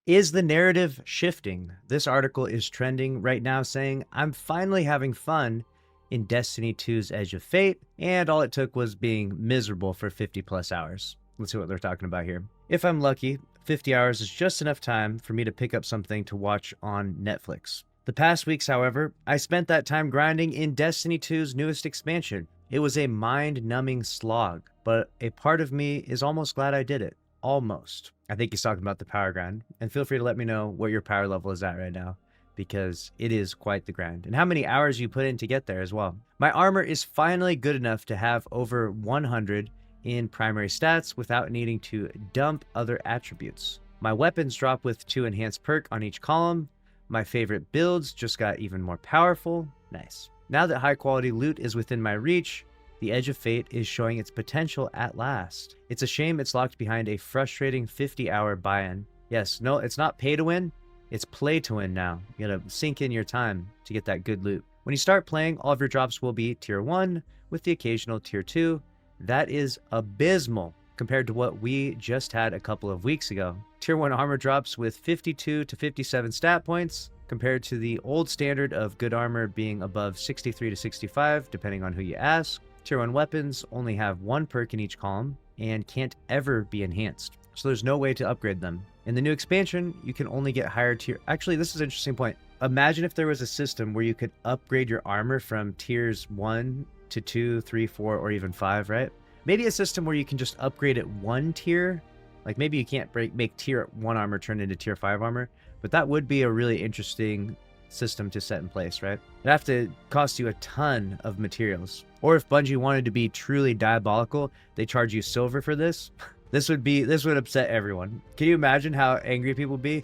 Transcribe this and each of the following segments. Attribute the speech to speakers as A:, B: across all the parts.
A: Is the narrative shifting? This article is trending right now saying, I'm finally having fun in Destiny 2's Edge of Fate, and all it took was being miserable for 50 plus hours. Let's see what they're talking about here. If I'm lucky, 50 hours is just enough time for me to pick up something to watch on Netflix. The past weeks, however, I spent that time grinding in Destiny 2's newest expansion. It was a mind-numbing slog, but a part of me is almost glad I did it. Almost. I think he's talking about the power grind. And feel free to let me know what your power level is at right now, because it is quite the grind. And how many hours you put in to get there as well. My armor is finally good enough to have over 100 in primary stats without needing to dump other attributes. My weapons drop with 2 enhanced perk on each column. My favorite builds just got even more powerful. Nice. Now that high quality loot is within my reach, the Edge of Fate is showing its potential at last. It's a shame it's locked behind a frustrating 50-hour buy-in. Yes, no, it's not pay to win, it's play to win now. You gotta sink in your time to get that good loot. When you start playing, all of your drops will be tier 1 with the occasional tier 2. That is abysmal compared to what we just had a couple of weeks ago. Tier 1 armor drops with 52 to 57 stat points, compared to the old standard of good armor being above 63 to 65, depending on who you ask. Tier 1 weapons only have 1 perk in each column and can't ever be enhanced, so there's no way to upgrade them. In the new expansion, you can only get higher tier... Actually, this is an interesting point. Imagine if there was a system where you could upgrade your armor from tiers 1 to 2, 3, 4, or even 5, right? Maybe a system where you can just upgrade it 1 tier. Like maybe you can't make tier 1 armor turn into tier 5 armor, but that would be a really interesting system to set in place, right? It'd have to cost you a ton of materials. Or if Bungie wanted to be truly diabolical, they charge you silver for this. This would upset everyone. Can you imagine how angry people would be?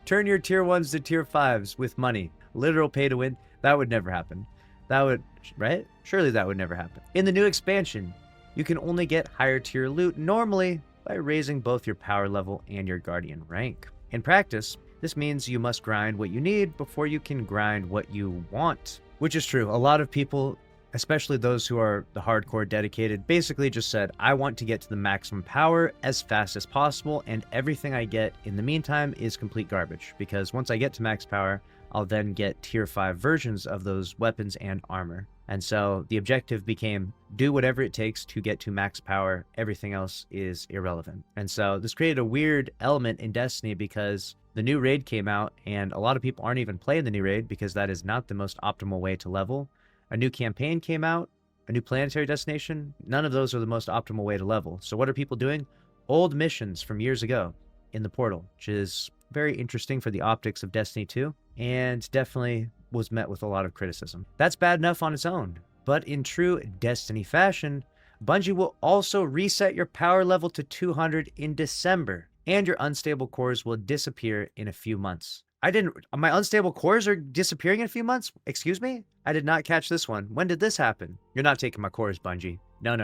A: Turn your tier 1s to tier 5s with money. Literal pay to win. That would never happen. That would, right? Surely that would never happen. In the new expansion, you can only get higher tier loot normally by raising both your power level and your guardian rank. In practice, this means you must grind what you need before you can grind what you want. Which is true. A lot of people, especially those who are the hardcore dedicated, basically just said, I want to get to the maximum power as fast as possible, and everything I get in the meantime is complete garbage, because once I get to max power, I'll then get tier 5 versions of those weapons and armor. And so the objective became, do whatever it takes to get to max power, everything else is irrelevant. And so this created a weird element in Destiny, because the new raid came out and a lot of people aren't even playing the new raid because that is not the most optimal way to level. A new campaign came out, a new planetary destination. None of those are the most optimal way to level. So what are people doing? Old missions from years ago in the portal, which is very interesting for the optics of Destiny 2 and definitely was met with a lot of criticism. That's bad enough on its own, but in true Destiny fashion, Bungie will also reset your power level to 200 in December, and your unstable cores will disappear in a few months. My unstable cores are disappearing in a few months? Excuse me? I did not catch this one. When did this happen? You're not taking my cores, Bungie. No.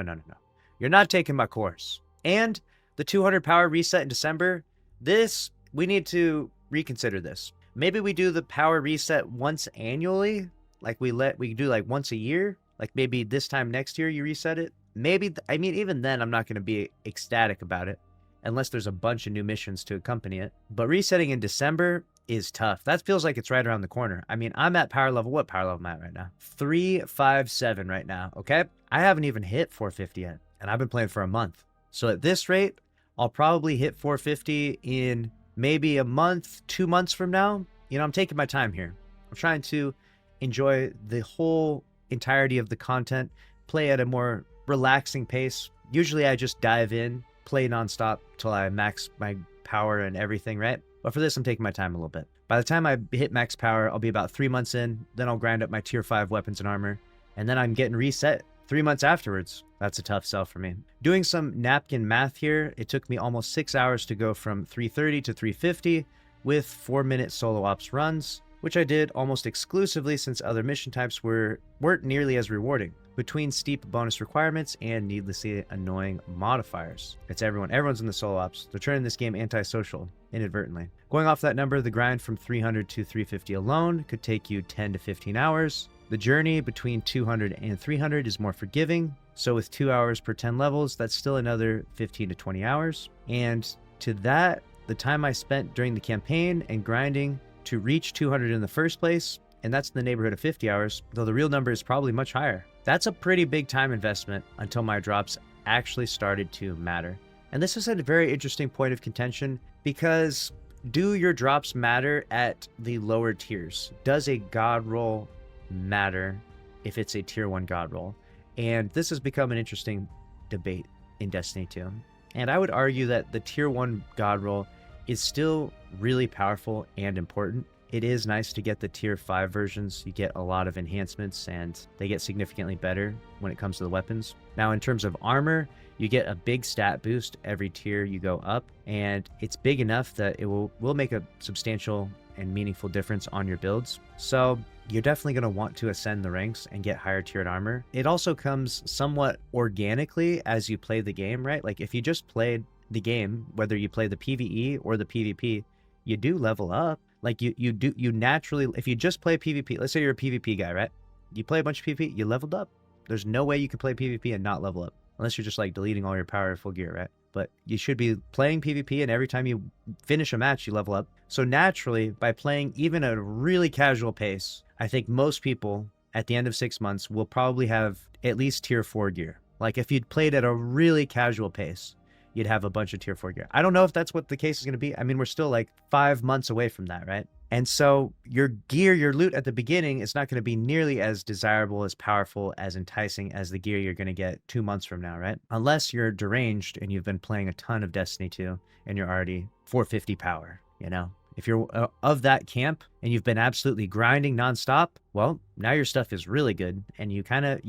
A: You're not taking my cores. And the 200 power reset in December, we need to reconsider this. Maybe we do the power reset once annually, like we do like once a year, like maybe this time next year you reset it. Maybe, I mean, even then I'm not going to be ecstatic about it unless there's a bunch of new missions to accompany it. But resetting in December is tough. That feels like it's right around the corner. I mean, I'm at power level. What power level am I at right now? 357 right now, okay? I haven't even hit 450 yet, and I've been playing for a month. So at this rate, I'll probably hit 450 in maybe a month, 2 months from now. You know, I'm taking my time here. I'm trying to enjoy the whole entirety of the content, play at a more relaxing pace. Usually I just dive in, play nonstop till I max my power and everything, right? But for this, I'm taking my time a little bit. By the time I hit max power, I'll be about 3 months in, then I'll grind up my tier 5 weapons and armor, and then I'm getting reset 3 months afterwards. That's a tough sell for me. Doing some napkin math here, it took me almost 6 hours to go from 330 to 350 with 4-minute solo ops runs, which I did almost exclusively since other mission types weren't nearly as rewarding, between steep bonus requirements and needlessly annoying modifiers. It's everyone's in the solo ops. They're turning this game antisocial, inadvertently. Going off that number, the grind from 300 to 350 alone could take you 10 to 15 hours. The journey between 200 and 300 is more forgiving, so with 2 hours per 10 levels, that's still another 15 to 20 hours. And to that, the time I spent during the campaign and grinding to reach 200 in the first place, and that's in the neighborhood of 50 hours, though the real number is probably much higher. That's a pretty big time investment until my drops actually started to matter. And this is a very interesting point of contention, because do your drops matter at the lower tiers? Does a god roll matter if it's a tier 1 god roll? And this has become an interesting debate in Destiny 2. And I would argue that the tier 1 god roll is still really powerful and important. It is nice to get the tier 5 versions. You get a lot of enhancements and they get significantly better when it comes to the weapons. Now, in terms of armor, you get a big stat boost every tier you go up, and it's big enough that it will make a substantial and meaningful difference on your builds. So you're definitely going to want to ascend the ranks and get higher tiered armor. It also comes somewhat organically as you play the game, right? Like if you just played the game, whether you play the PvE or the PvP, you do level up. Like you naturally, if you just play PvP, let's say you're a PvP guy, right? You play a bunch of PvP, you leveled up. There's no way you can play PvP and not level up, unless you're just like deleting all your powerful gear, right? But you should be playing PvP, and every time you finish a match, you level up. So naturally, by playing even at a really casual pace, I think most people at the end of 6 months will probably have at least tier 4 gear. Like if you'd played at a really casual pace, you'd have a bunch of tier 4 gear. I don't know if that's what the case is going to be. I mean, we're still like 5 months away from that, right? And so your gear, your loot at the beginning is not going to be nearly as desirable, as powerful, as enticing as the gear you're going to get 2 months from now, right? Unless you're deranged and you've been playing a ton of Destiny 2 and you're already 450 power, you know? If you're of that camp and you've been absolutely grinding nonstop, well, now your stuff is really good. And you kind of,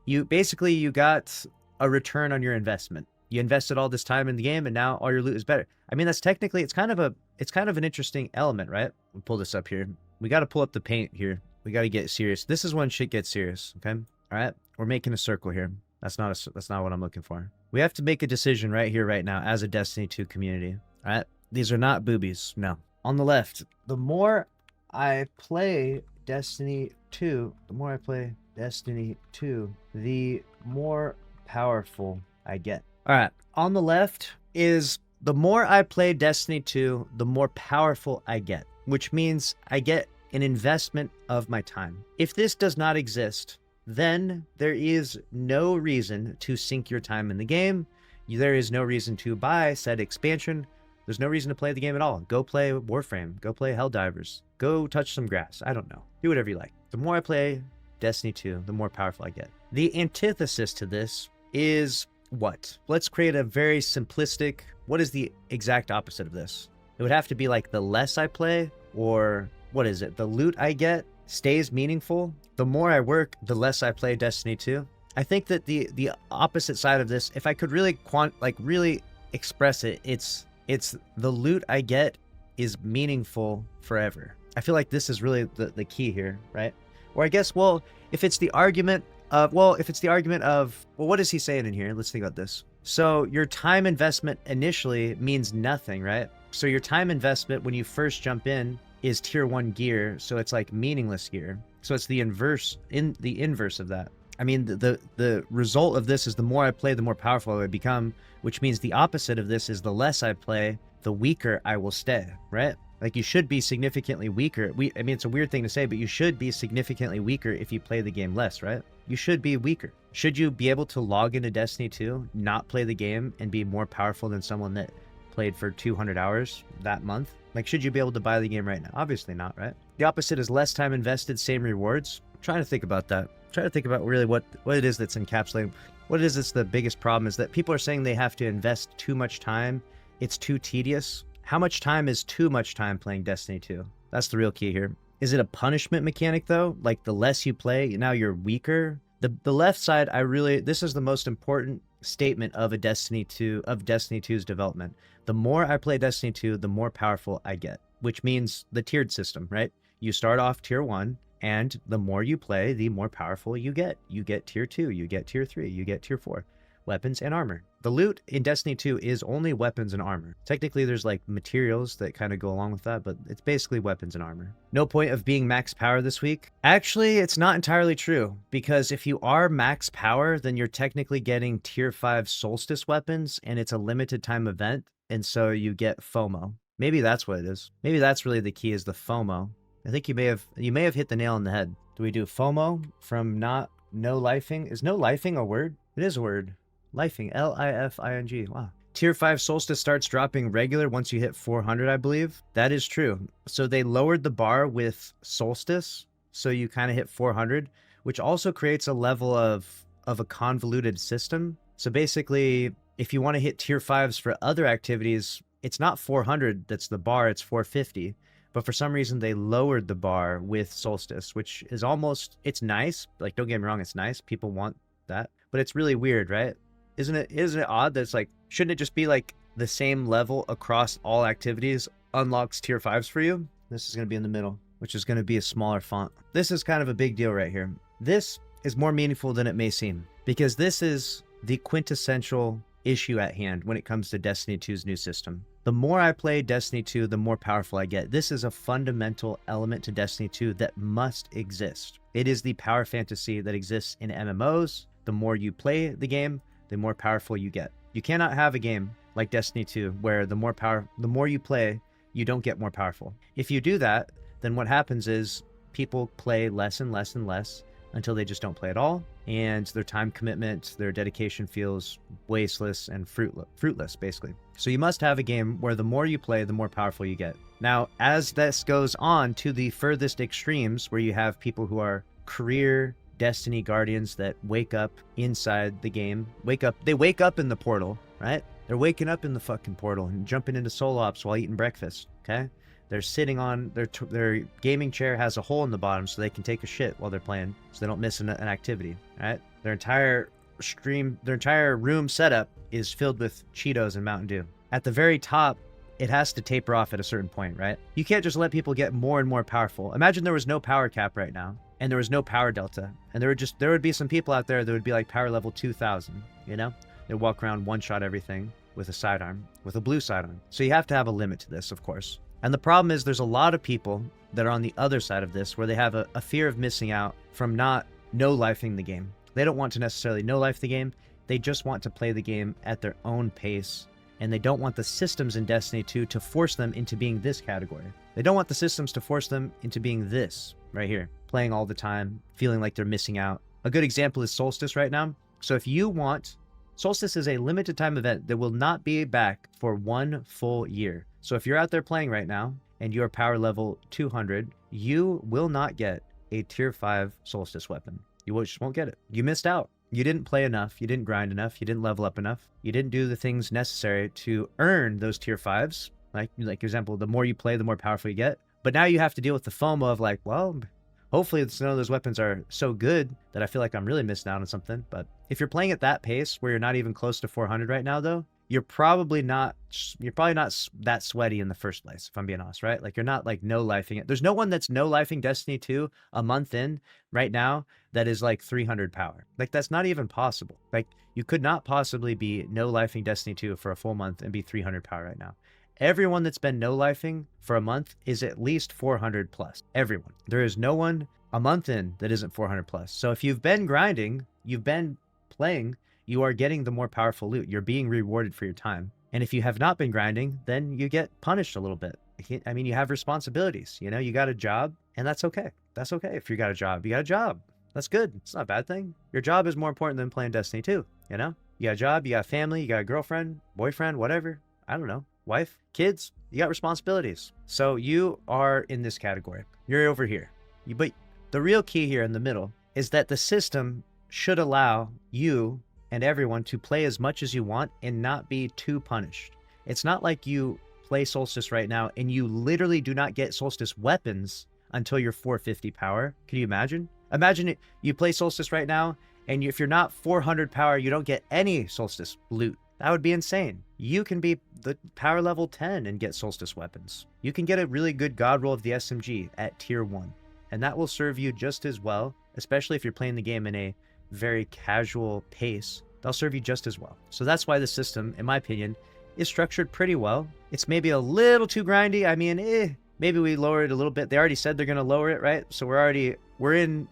A: you basically, you got a return on your investment. You invested all this time in the game and now all your loot is better. I mean, that's technically, it's kind of an interesting element, right? We'll pull this up here. We got to pull up the paint here. We got to get serious. This is when shit gets serious. Okay. All right. We're making a circle here. That's not what I'm looking for. We have to make a decision right here, right now, as a Destiny 2 community. All right. These are not boobies. No. On the left, the more I play Destiny 2, the more powerful I get. All right. On the left is the more I play Destiny 2, the more powerful I get, which means I get an investment of my time. If this does not exist, then there is no reason to sink your time in the game. There is no reason to buy said expansion. There's no reason to play the game at all. Go play Warframe. Go play Helldivers. Go touch some grass. I don't know. Do whatever you like. The more I play Destiny 2, the more powerful I get. The antithesis to this is what? Let's create a very simplistic, what is the exact opposite of this? It would have to be like the less I play, or what is it? The loot I get stays meaningful. The more I work, the less I play Destiny 2. I think that the opposite side of this, if I could really really express it, it's the loot I get is meaningful forever. I feel like this is really the key here, right? Or I guess, well, if it's the argument of, what is he saying in here? Let's think about this. So your time investment initially means nothing, right? So your time investment when you first jump in is tier 1 gear. So it's like meaningless gear. So it's the inverse of that. I mean, the result of this is the more I play, the more powerful I would become, which means the opposite of this is the less I play, the weaker I will stay, right? Like you should be significantly weaker. I mean, it's a weird thing to say, but you should be significantly weaker if you play the game less, right? You should be weaker. Should you be able to log into Destiny 2, not play the game, and be more powerful than someone that played for 200 hours that month? Like, should you be able to buy the game right now? Obviously not, right? The opposite is less time invested, same rewards. I'm trying to think about that. Try to think about really what it is that's encapsulating. What it is that's the biggest problem is that people are saying they have to invest too much time. It's too tedious. How much time is too much time playing Destiny 2? That's the real key here. Is it a punishment mechanic though? Like the less you play, now you're weaker? The left side, this is the most important statement of Destiny 2's development. The more I play Destiny 2, the more powerful I get, which means the tiered system, right? You start off tier 1, and the more you play, the more powerful you get. You get tier 2, you get tier 3, you get tier 4. Weapons and armor. The loot in Destiny 2 is only weapons and armor. Technically, there's like materials that kind of go along with that, but it's basically weapons and armor. No point of being max power this week. Actually, it's not entirely true, because if you are max power, then you're technically getting tier 5 solstice weapons, and it's a limited time event, and so you get FOMO. Maybe that's what it is. Maybe that's really the key, is the FOMO. I think you may have hit the nail on the head. Do we do FOMO from not no lifing? Is no lifing a word? It is a word. Lifing, L-I-F-I-N-G. Wow. Tier 5 Solstice starts dropping regular once you hit 400, I believe. That is true. So they lowered the bar with Solstice, so you kind of hit 400, which also creates a level of a convoluted system. So basically, if you want to hit tier 5s for other activities, it's not 400 that's the bar, it's 450. But for some reason, they lowered the bar with Solstice, which is almost, it's nice. Like, don't get me wrong, it's nice. People want that. But it's really weird, right? Isn't it odd that it's like, shouldn't it just be like the same level across all activities unlocks tier 5s for you? This is going to be in the middle, which is going to be a smaller font. This is kind of a big deal right here. This is more meaningful than it may seem, because this is the quintessential issue at hand when it comes to Destiny 2's new system. The more I play Destiny 2, the more powerful I get. This is a fundamental element to Destiny 2 that must exist. It is the power fantasy that exists in MMOs. The more you play the game, the more powerful you get. You cannot have a game like Destiny 2 where the more you play, you don't get more powerful. If you do that, then what happens is people play less and less and less until they just don't play at all, and their time commitment, their dedication feels wasteless and fruitless, basically. So you must have a game where the more you play, the more powerful you get. Now, as this goes on to the furthest extremes, where you have people who are career Destiny Guardians that wake up inside the game, they wake up in the portal, right? They're waking up in the fucking portal and jumping into solo ops while eating breakfast, okay? They're sitting on their gaming chair, has a hole in the bottom so they can take a shit while they're playing, so they don't miss an activity, right? Their entire room setup is filled with Cheetos and Mountain Dew. At the very top, it has to taper off at a certain point, right? You can't just let people get more and more powerful. Imagine there was no power cap right now, and there was no power delta, and there would be some people out there that would be like power level 2000, you know? They'd walk around, one-shot everything with a sidearm, with a blue sidearm. So you have to have a limit to this, of course. And the problem is there's a lot of people that are on the other side of this, where they have a fear of missing out from not no-lifing the game. They don't want to necessarily no-life the game. They just want to play the game at their own pace, and they don't want the systems in Destiny 2 to force them into being this category. They don't want the systems to force them into being this right here, playing all the time, feeling like they're missing out. A good example is Solstice right now. So if you want, Solstice is a limited time event that will not be back for 1 full year. So if you're out there playing right now and you're power level 200, you will not get a tier 5 Solstice weapon. You just won't get it. You missed out. You didn't play enough. You didn't grind enough. You didn't level up enough. You didn't do the things necessary to earn those tier 5s. Like example, the more you play, the more powerful you get. But now you have to deal with the FOMO of like, well, hopefully none of those weapons are so good that I feel like I'm really missing out on something. But if you're playing at that pace where you're not even close to 400 right now, though, you're probably not that sweaty in the first place, if I'm being honest, right? Like, you're not like no-lifing it. There's no one that's no-lifing Destiny 2 a month in right now that is like 300 power. Like, that's not even possible. Like, you could not possibly be no-lifing Destiny 2 for a full month and be 300 power right now. Everyone that's been no-lifing for a month is at least 400 plus. Everyone. There is no one a month in that isn't 400 plus. So if you've been grinding, you've been playing, you are getting the more powerful loot. You're being rewarded for your time. And if you have not been grinding, then you get punished a little bit. I mean, you have responsibilities. You know, you got a job, and that's okay. That's okay. If you got a job, you got a job. That's good. It's not a bad thing. Your job is more important than playing Destiny 2, you know? You got a job, you got a family, you got a girlfriend, boyfriend, whatever. I don't know. Wife, kids, you got responsibilities. So you are in this category. You're over here. But the real key here in the middle is that the system should allow you and everyone to play as much as you want and not be too punished. It's not like you play Solstice right now and you literally do not get Solstice weapons until you're 450 power. Can you imagine? Imagine you play Solstice right now, and if you're not 400 power, you don't get any Solstice loot. That would be insane. You can be the power level 10 and get Solstice weapons. You can get a really good god roll of the SMG at tier 1, and that will serve you just as well, especially if you're playing the game in a very casual pace. They'll serve you just as well. So that's why the system, in my opinion, is structured pretty well. It's maybe a little too grindy. I mean, maybe we lower it a little bit. They already said they're going to lower it, right? So we're in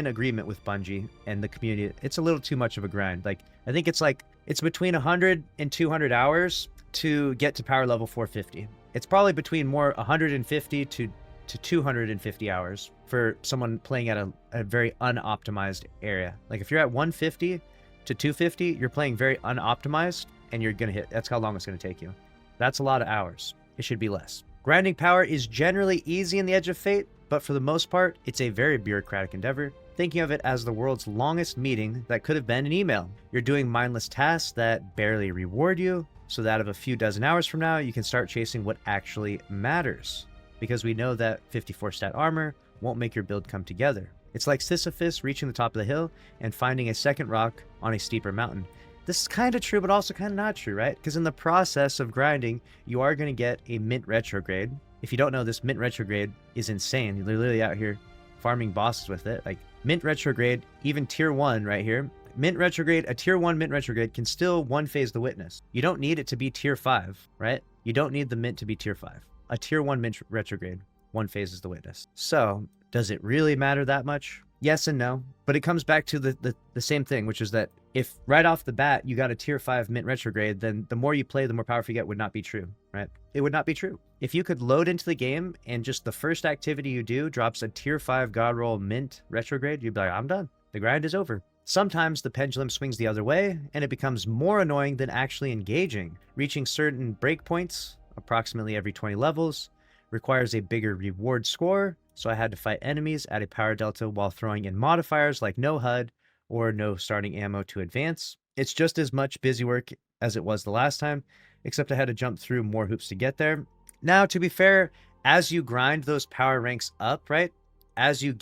A: agreement with Bungie and the community. It's a little too much of a grind. Like, I think it's between 100 and 200 hours to get to power level 450. It's probably between more 150 to 250 hours for someone playing at a very unoptimized area. Like if you're at 150 to 250, you're playing very unoptimized and you're going to hit. That's how long it's going to take you. That's a lot of hours. It should be less. Grinding power is generally easy in the Edge of Fate, but for the most part, it's a very bureaucratic endeavor. Thinking of it as the world's longest meeting that could have been an email. You're doing mindless tasks that barely reward you, so that of a few dozen hours from now, you can start chasing what actually matters. Because we know that 54 stat armor won't make your build come together. It's like Sisyphus reaching the top of the hill and finding a second rock on a steeper mountain. This is kind of true, but also kind of not true, right? Because in the process of grinding, you are going to get a mint retrograde. If you don't know, this mint retrograde is insane. You're literally out here farming bosses with it. Like mint retrograde, even tier 1 right here. Mint retrograde, a tier 1 mint retrograde can still one phase the witness. You don't need it to be tier 5, right? You don't need the mint to be tier 5. A tier 1 mint retrograde, one phases the witness. So does it really matter that much? Yes and no, but it comes back to the same thing, which is that if right off the bat you got a tier 5 mint retrograde, then the more you play, the more powerful you get would not be true, right? It would not be true. If you could load into the game and just the first activity you do drops a tier 5 god roll mint retrograde, you'd be like, I'm done. The grind is over. Sometimes the pendulum swings the other way and it becomes more annoying than actually engaging. Reaching certain breakpoints, approximately every 20 levels, requires a bigger reward score, so I had to fight enemies at a power delta while throwing in modifiers like no HUD or no starting ammo to advance. It's just as much busy work as it was the last time, except I had to jump through more hoops to get there. Now, to be fair, as you grind those power ranks up, right, as you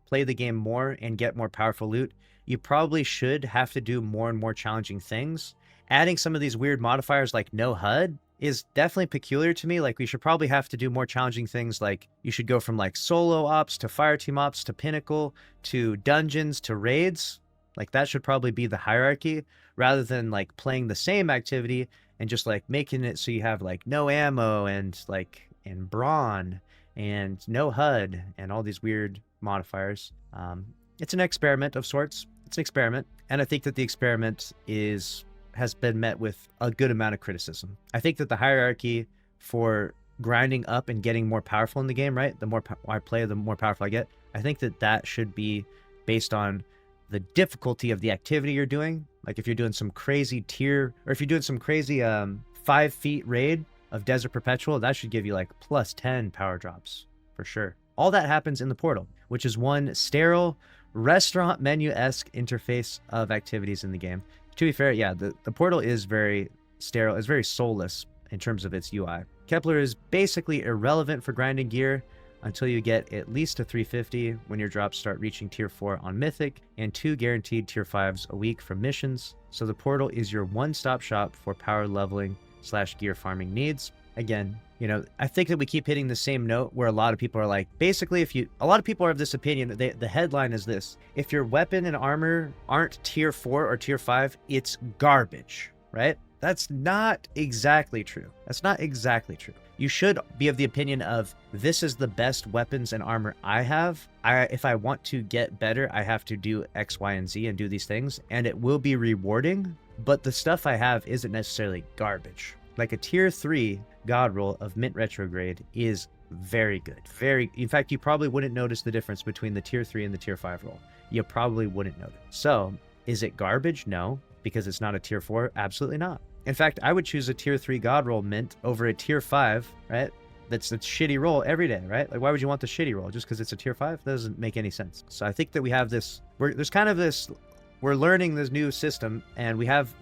A: play the game more and get more powerful loot, you probably should have to do more and more challenging things. Adding some of these weird modifiers like no HUD is definitely peculiar to me. Like we should probably have to do more challenging things, like you should go from like solo ops to fireteam ops to pinnacle to dungeons to raids. Like that should probably be the hierarchy rather than like playing the same activity and just like making it so you have like no ammo and like and brawn and no HUD and all these weird modifiers. It's an experiment of sorts. It's an experiment, and I think that the experiment has been met with a good amount of criticism. I think that the hierarchy for grinding up and getting more powerful in the game, right? The more I play, the more powerful I get. I think that that should be based on the difficulty of the activity you're doing. Like if you're doing some crazy tier, or if you're doing some crazy 5 feet raid of Desert Perpetual, that should give you like plus 10 power drops for sure. All that happens in the portal, which is one sterile restaurant menu-esque interface of activities in the game. To be fair, yeah, the portal is very sterile. It's very soulless in terms of its UI. Kepler is basically irrelevant for grinding gear until you get at least a 350 when your drops start reaching tier 4 on Mythic and 2 guaranteed tier 5s a week from missions. So the portal is your one-stop shop for power leveling / gear farming needs. Again, you know, I think that we keep hitting the same note where a lot of people are like, basically, a lot of people are of this opinion, the headline is this: if your weapon and armor aren't tier 4 or tier 5, it's garbage, right? That's not exactly true. That's not exactly true. You should be of the opinion of, this is the best weapons and armor I have. If I want to get better, I have to do X, Y, and Z and do these things, and it will be rewarding, but the stuff I have isn't necessarily garbage. Like a tier 3 god roll of mint retrograde is very good. In fact, you probably wouldn't notice the difference between the tier 3 and the tier 5 roll. You probably wouldn't notice. So is it garbage? No, because it's not a tier 4. Absolutely not. In fact, I would choose a tier 3 god roll mint over a tier 5, right? That's a shitty roll every day, right? Like, why would you want the shitty roll just because it's a tier 5? That doesn't make any sense. So I think that we have this, we're learning this new system, and we have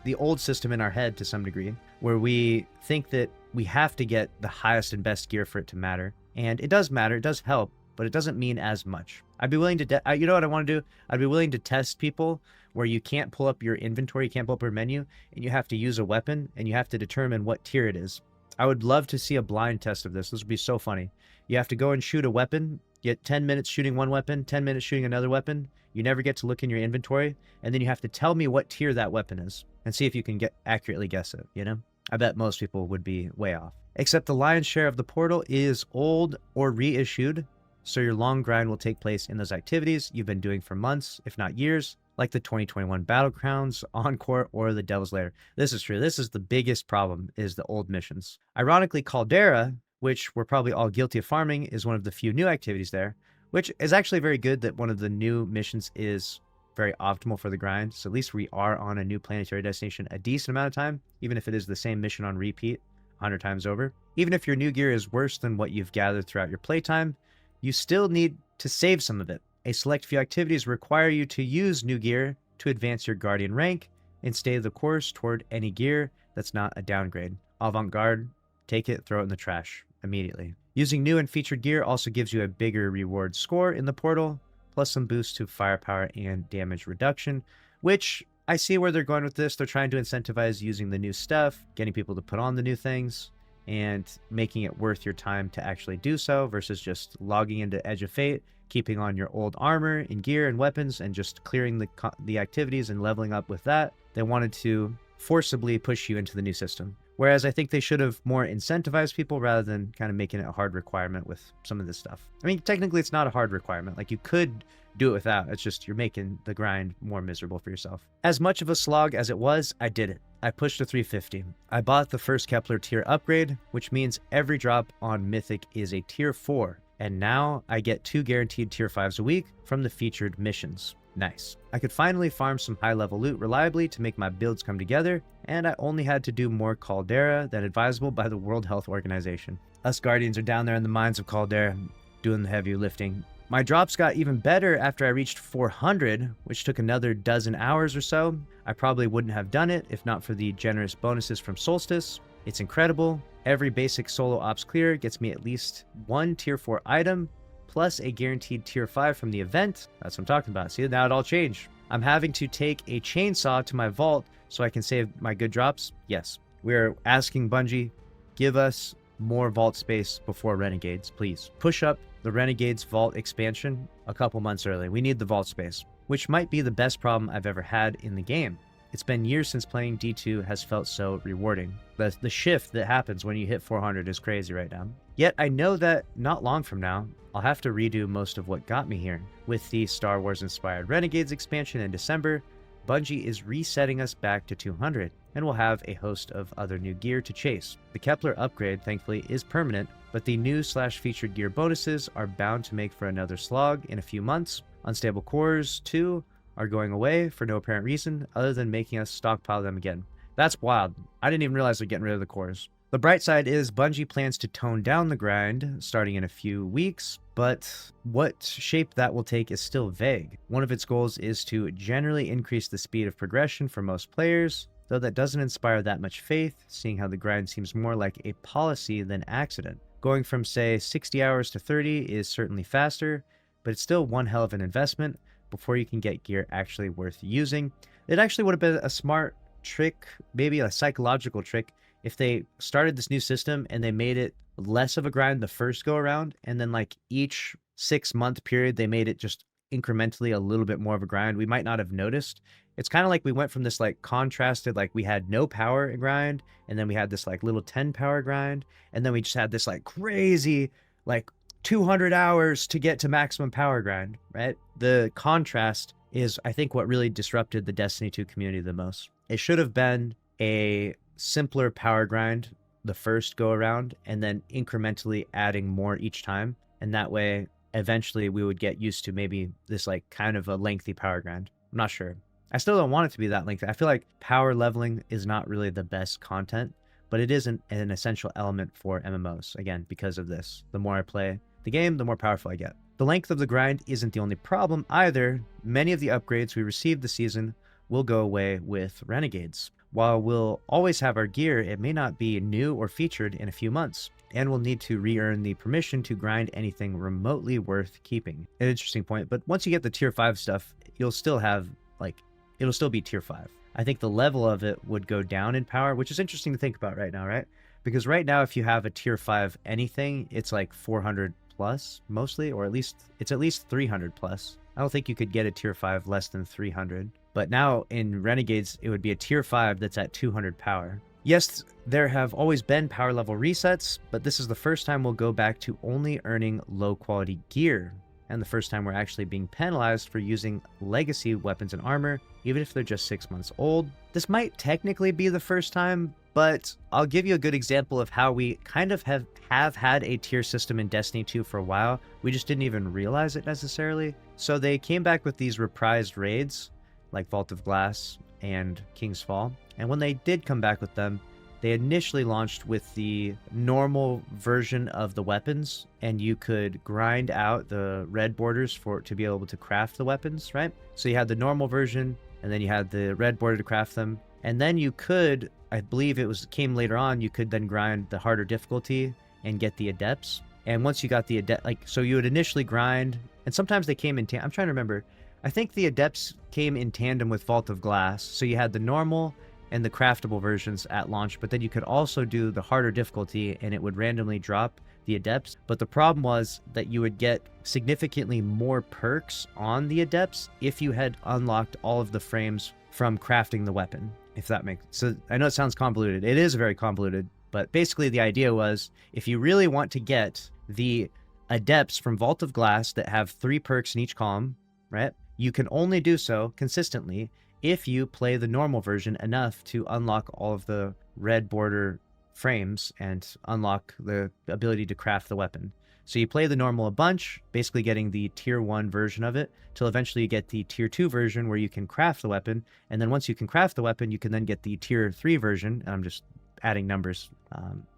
A: the old system in our head to some degree, where we think that we have to get the highest and best gear for it to matter. And it does matter, it does help, but it doesn't mean as much. I'd be willing to, you know what I want to do? I'd be willing to test people where you can't pull up your inventory, you can't pull up your menu, and you have to use a weapon, and you have to determine what tier it is. I would love to see a blind test of this. This would be so funny. You have to go and shoot a weapon, get 10 minutes shooting one weapon, 10 minutes shooting another weapon. You never get to look in your inventory, and then you have to tell me what tier that weapon is, and see if you can accurately guess it, you know? I bet most people would be way off. Except the lion's share of the portal is old or reissued, so your long grind will take place in those activities you've been doing for months, if not years, like the 2021 Battlegrounds, Encore, or the Devil's Lair. This is true. This is the biggest problem, is the old missions. Ironically, Caldera, which we're probably all guilty of farming, is one of the few new activities there, which is actually very good that one of the new missions is very optimal for the grind. So at least we are on a new planetary destination a decent amount of time, even if it is the same mission on repeat 100 times over. Even if your new gear is worse than what you've gathered throughout your playtime, you still need to save some of it. A select few activities require you to use new gear to advance your Guardian rank and stay the course toward any gear that's not a downgrade. Avant-garde, take it, throw it in the trash immediately. Using new and featured gear also gives you a bigger reward score in the portal, plus some boosts to firepower and damage reduction, which I see where they're going with this. They're trying to incentivize using the new stuff, getting people to put on the new things, and making it worth your time to actually do so versus just logging into Edge of Fate, keeping on your old armor and gear and weapons, and just clearing the activities and leveling up with that. They wanted to forcibly push you into the new system. Whereas I think they should have more incentivized people rather than kind of making it a hard requirement with some of this stuff. I mean, technically it's not a hard requirement. Like, you could do it without. It's just you're making the grind more miserable for yourself. As much of a slog as it was, I did it. I pushed to 350. I bought the first Kepler tier upgrade, which means every drop on Mythic is a tier 4. And now I get 2 guaranteed tier 5s a week from the featured missions. Nice. I could finally farm some high-level loot reliably to make my builds come together, and I only had to do more Caldera than advisable by the World Health Organization. Us Guardians are down there in the mines of Caldera, doing the heavy lifting. My drops got even better after I reached 400, which took another dozen hours or so. I probably wouldn't have done it if not for the generous bonuses from Solstice. It's incredible. Every basic solo ops clear gets me at least 1 tier 4 item, plus a guaranteed tier 5 from the event. That's what I'm talking about. See, now it all changed. I'm having to take a chainsaw to my vault so I can save my good drops. Yes, we're asking Bungie, give us more vault space before Renegades, please. Push up the Renegades vault expansion a couple months early. We need the vault space, which might be the best problem I've ever had in the game. It's been years since playing D2 has felt so rewarding. The shift that happens when you hit 400 is crazy right now. Yet I know that not long from now, I'll have to redo most of what got me here. With the Star Wars-inspired Renegades expansion in December, Bungie is resetting us back to 200, and we'll have a host of other new gear to chase. The Kepler upgrade, thankfully, is permanent, but the new/featured gear bonuses are bound to make for another slog in a few months. Unstable cores, too, are going away for no apparent reason other than making us stockpile them again. That's wild. I didn't even realize they're getting rid of the cores. The bright side is Bungie plans to tone down the grind starting in a few weeks, but what shape that will take is still vague. One of its goals is to generally increase the speed of progression for most players, though that doesn't inspire that much faith, seeing how the grind seems more like a policy than accident. Going from, say, 60 hours to 30 is certainly faster, but it's still one hell of an investment before you can get gear actually worth using. It actually would have been a smart trick, maybe a psychological trick, if they started this new system and they made it less of a grind the first go around, and then like each 6-month period they made it just incrementally a little bit more of a grind, we might not have noticed. It's kind of like we went from this like contrasted, like we had no power grind, and then we had this like little 10 power grind, and then we just had this like crazy like 200 hours to get to maximum power grind, right? The contrast is, I think, what really disrupted the Destiny 2 community the most. It should have been a simpler power grind the first go around, and then incrementally adding more each time. And that way, eventually we would get used to maybe this like kind of a lengthy power grind. I'm not sure. I still don't want it to be that lengthy. I feel like power leveling is not really the best content, but it is an essential element for MMOs. Again, because of this. The more I play the game, the more powerful I get. The length of the grind isn't the only problem either. Many of the upgrades we received this season will go away with Renegades. While we'll always have our gear, it may not be new or featured in a few months, and we'll need to re-earn the permission to grind anything remotely worth keeping. An interesting point, but once you get the tier 5 stuff, you'll still have, like, it'll still be tier 5. I think the level of it would go down in power, which is interesting to think about right now, right? Because right now, if you have a tier 5 anything, it's like 400 plus, mostly, or at least, it's at least 300 plus. I don't think you could get a tier 5 less than 300. But now in Renegades, it would be a tier 5 that's at 200 power. Yes, there have always been power level resets, but this is the first time we'll go back to only earning low quality gear and the first time we're actually being penalized for using legacy weapons and armor, even if they're just 6 months old. This might technically be the first time, but I'll give you a good example of how we kind of have had a tier system in Destiny 2 for a while. We just didn't even realize it necessarily. So they came back with these reprised raids, like Vault of Glass and King's Fall. And when they did come back with them, they initially launched with the normal version of the weapons, and you could grind out the red borders to be able to craft the weapons, right? So you had the normal version, and then you had the red border to craft them. And then you could, I believe came later on, you could then grind the harder difficulty and get the adepts. And once you got the adept, so you would initially grind, and sometimes they came in I'm trying to remember. I think the adepts came in tandem with Vault of Glass. So you had the normal and the craftable versions at launch, but then you could also do the harder difficulty and it would randomly drop the adepts. But the problem was that you would get significantly more perks on the adepts if you had unlocked all of the frames from crafting the weapon, if that makes sense. So I know it sounds convoluted. It is very convoluted, but basically the idea was if you really want to get the adepts from Vault of Glass that have 3 perks in each column, right? You can only do so consistently if you play the normal version enough to unlock all of the red border frames and unlock the ability to craft the weapon. So you play the normal a bunch, basically getting the tier 1 version of it, till eventually you get the tier 2 version where you can craft the weapon. And then once you can craft the weapon, you can then get the tier 3 version. And I'm just adding numbers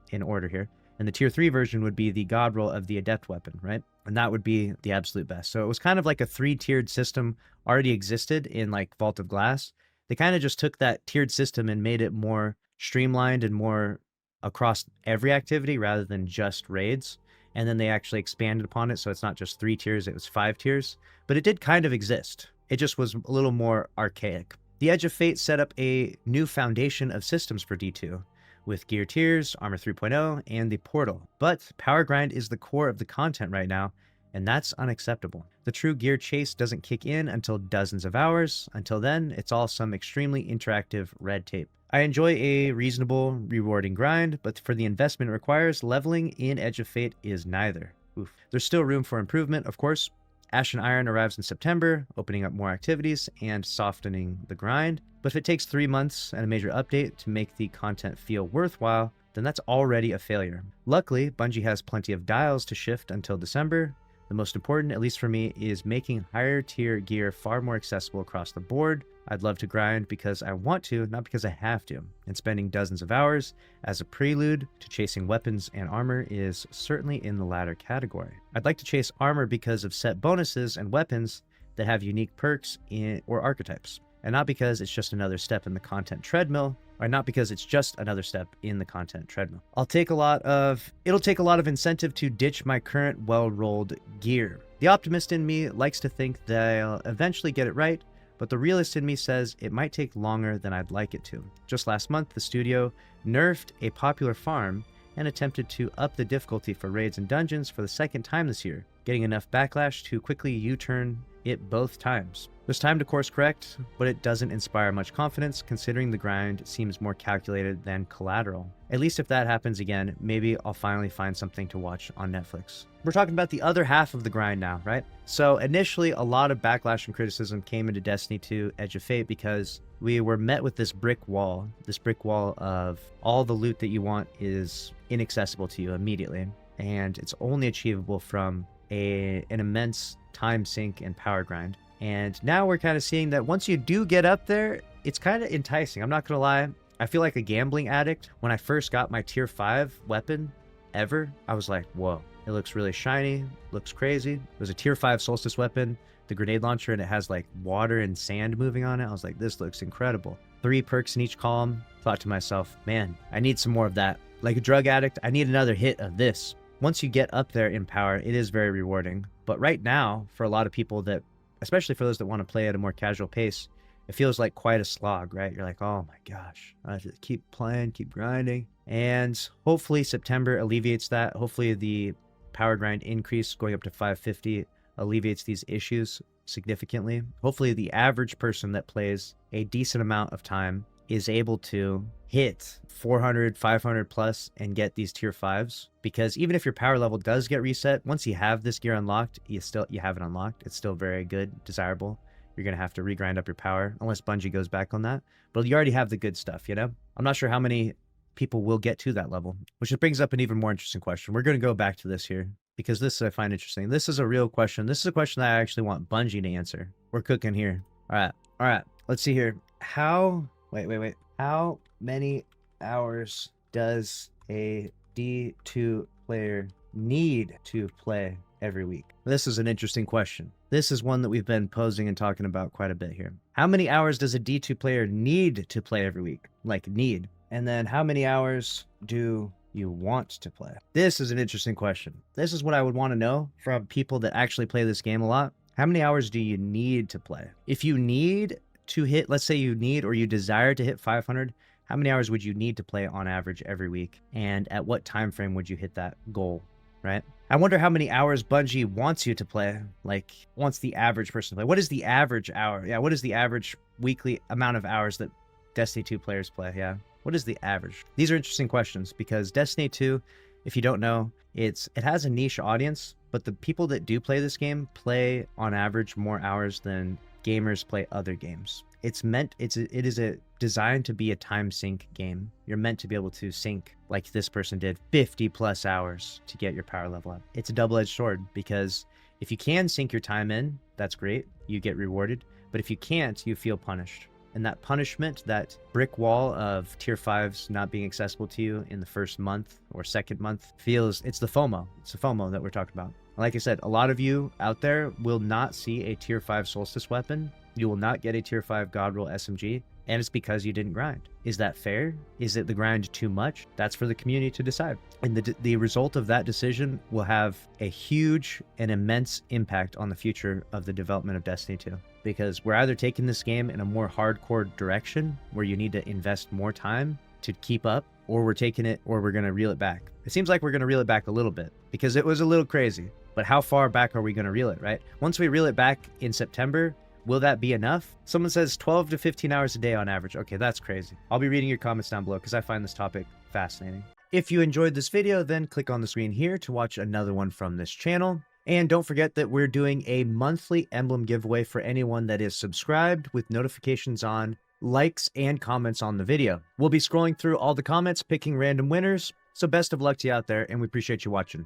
A: in order here. And the tier 3 version would be the god roll of the adept weapon, right? And that would be the absolute best. So it was kind of like a 3-tiered system already existed in like Vault of Glass. They kind of just took that tiered system and made it more streamlined and more across every activity rather than just raids. And then they actually expanded upon it. So it's not just 3 tiers, it was 5 tiers. But it did kind of exist. It just was a little more archaic. The Edge of Fate set up a new foundation of systems for D2. With gear tiers, armor 3.0, and the portal. But power grind is the core of the content right now, and that's unacceptable. The true gear chase doesn't kick in until dozens of hours. Until then, it's all some extremely interactive red tape. I enjoy a reasonable, rewarding grind, but for the investment it requires, leveling in Edge of Fate is neither. Oof. There's still room for improvement, of course. Ash and Iron arrives in September, opening up more activities and softening the grind. But if it takes 3 months and a major update to make the content feel worthwhile, then that's already a failure. Luckily, Bungie has plenty of dials to shift until December. The most important, at least for me, is making higher tier gear far more accessible across the board. I'd love to grind because I want to, not because I have to. And spending dozens of hours as a prelude to chasing weapons and armor is certainly in the latter category. I'd like to chase armor because of set bonuses and weapons that have unique perks or archetypes. And not because it's just another step in the content treadmill, or not because it's just another step in the content treadmill. It'll take a lot of incentive to ditch my current well-rolled gear. The optimist in me likes to think that I'll eventually get it right, but the realist in me says it might take longer than I'd like it to. Just last month, the studio nerfed a popular farm and attempted to up the difficulty for raids and dungeons for the 2nd time this year, getting enough backlash to quickly U-turn it both times. There's time to course correct, but it doesn't inspire much confidence considering the grind seems more calculated than collateral. At least if that happens again, maybe I'll finally find something to watch on Netflix. We're talking about the other half of the grind now, right? So initially, a lot of backlash and criticism came into Destiny 2 Edge of Fate because we were met with this brick wall of all the loot that you want is inaccessible to you immediately, and it's only achievable from an immense time sink and power grind. And now we're kind of seeing that once you do get up there, it's kind of enticing. I'm not going to lie. I feel like a gambling addict. When I first got my tier 5 weapon ever, I was like, whoa, it looks really shiny, looks crazy. It was a tier 5 solstice weapon, the grenade launcher, and it has like water and sand moving on it. I was like, this looks incredible. 3 perks in each column. Thought to myself, man, I need some more of that. Like a drug addict, I need another hit of this. Once you get up there in power, it is very rewarding. But right now, for a lot of people that, especially for those that want to play at a more casual pace, it feels like quite a slog, right? You're like, oh my gosh, I have to keep playing, keep grinding. And hopefully September alleviates that. Hopefully the power grind increase going up to 550 alleviates these issues significantly. Hopefully the average person that plays a decent amount of time is able to hit 400, 500 plus and get these tier 5s, because even if your power level does get reset, once you have this gear unlocked, you have it unlocked. It's still very good, desirable. You're going to have to regrind up your power unless Bungie goes back on that. But you already have the good stuff, you know? I'm not sure how many people will get to that level, which brings up an even more interesting question. We're going to go back to this here because this I find interesting. This is a real question. This is a question that I actually want Bungie to answer. We're cooking here. All right. Let's see here. Wait. How many hours does a D2 player need to play every week? This is an interesting question. This is one that we've been posing and talking about quite a bit here. How many hours does a D2 player need to play every week? Like need. And then how many hours do you want to play? This is an interesting question. This is what I would want to know from people that actually play this game a lot. How many hours do you need to play? If you need to hit, let's say you need or you desire to hit 500, how many hours would you need to play on average every week? And at what time frame would you hit that goal, right? I wonder how many hours Bungie wants you to play, like wants the average person to play. What is the average hour? Yeah, what is the average weekly amount of hours that Destiny 2 players play? Yeah, what is the average? These are interesting questions because Destiny 2, if you don't know, it has a niche audience, but the people that do play this game play on average more hours than gamers play other games. It is designed to be a time sink game. You're meant to be able to sink, like this person did, 50 plus hours to get your power level up. It's a double-edged sword because if you can sink your time in, that's great. You get rewarded. But if you can't, you feel punished. And that punishment, that brick wall of tier 5s not being accessible to you in the first month or second month, it's the FOMO. It's the FOMO that we're talking about. Like I said, a lot of you out there will not see a tier 5 Solstice weapon. You will not get a tier 5 God Roll SMG, and it's because you didn't grind. Is that fair? Is it the grind too much? That's for the community to decide. And the result of that decision will have a huge and immense impact on the future of the development of Destiny 2. Because we're either taking this game in a more hardcore direction where you need to invest more time to keep up, or we're taking it, or we're going to reel it back. It seems like we're going to reel it back a little bit because it was a little crazy. But how far back are we going to reel it, right? Once we reel it back in September, will that be enough? Someone says 12 to 15 hours a day on average. Okay, that's crazy. I'll be reading your comments down below because I find this topic fascinating. If you enjoyed this video, then click on the screen here to watch another one from this channel. And don't forget that we're doing a monthly emblem giveaway for anyone that is subscribed with notifications on, likes, and comments on the video. We'll be scrolling through all the comments, picking random winners. So best of luck to you out there, and we appreciate you watching.